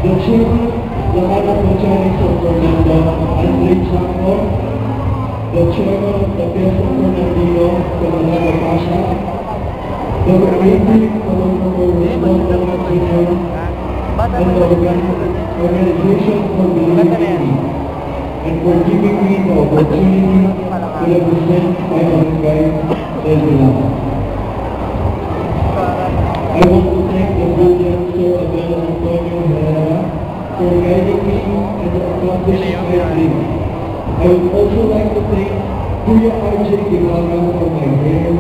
The chairman, the head of mechanics of Fernando, Andre Chanco, the chairman of the Fiesta Fernandino, Fernando Pasha, the creative Colombo Jr., and the organization for believing in me, and for giving me the opportunity to represent my barangay, Del Pilar. I want to thank the brilliant Sir Abel Antonio Herrera for guiding me and accomplishing my dream. I would also like to thank Kuya RJ Guevara for my hair,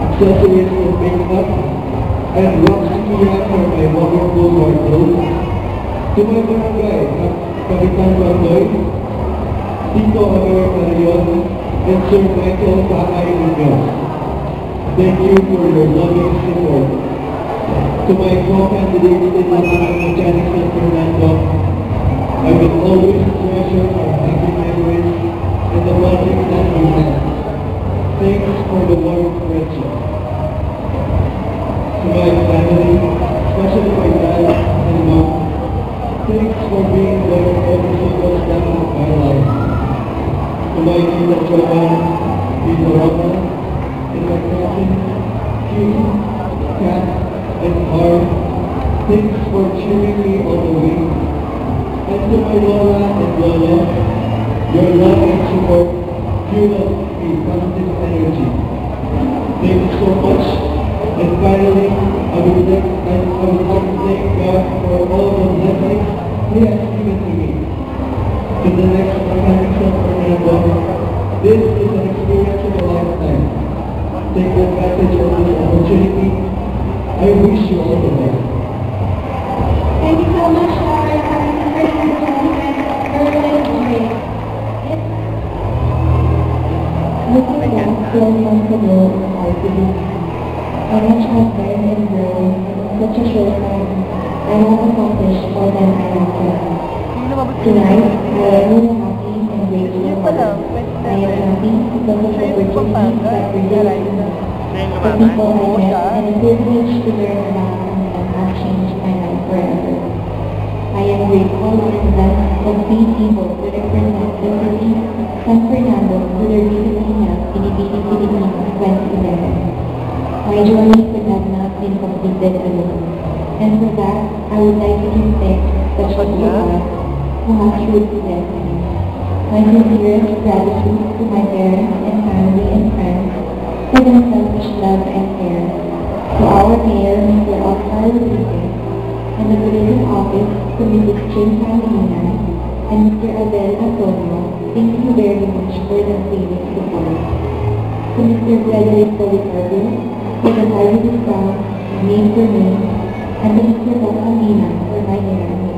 accessories for makeup, and Roxy Kia for my wonderful wardrobe. To my barangay, Kapitan Randoy, Tito Amer Carayon, and Sir Michael Pakay Munoz. Thank you for your loving support. To my co-candidates in Larangan Mechanics and Fernando, I will always treasure our happy memories and the project that we had. Thanks for the warm friendship. To my family, especially my dad and mom, thanks for being there every single step of my life. To my Tita Jovan, Tita Roma, and my cousin, Q, Kat, and R, thanks for cheering me all the way. And to my Lola and Lolo, your love and support fuel me positive energy. Thank you so much. And finally, I would like to thank God for all the blessings He has given to me. To the next mechanics of Fernando, this is an experience of a lifetime. Take advantage of this opportunity. I wish you all the best. Thank you so much for coming to Christmas Looking back 12 months ago, I believe how much I've learned and grown in such a short time. I have accomplished more than I have planned. Tonight, I am really happy and grateful. I am happy because of the opportunities that were given to me. The people I met and the privilege to learn about them have changed my life forever. I am grateful and blessed of being able to represent the city San Fernando to the recently held Binibining Pilipinas 2011. My journey could have not been completed alone, and for that, I would like to give thanks especially to God, who has truly blessed me. My sincerest gratitude to my parents and family and friends for their selfish love and care, to our mayor, Mr. Oscar Rodriguez, and the political office to Mrs. Jane Pangilinan and Mr. Abel Antonio. Thank you very much for the saving support. To Mr. Frederick Policarpo, for the highly discount made for me, and to Mr. Bocamina for my guarantee.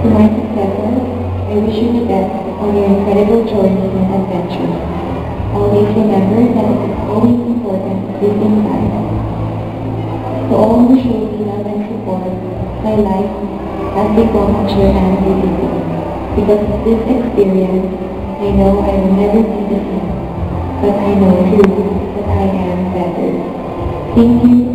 To my successor, I wish you the best on your incredible journey and adventure. Always remember that it is always important to live in life. To all who show me love and support, my life has become a journey because of this experience. I know I will never be the same, but I know too that I am better. Thank you.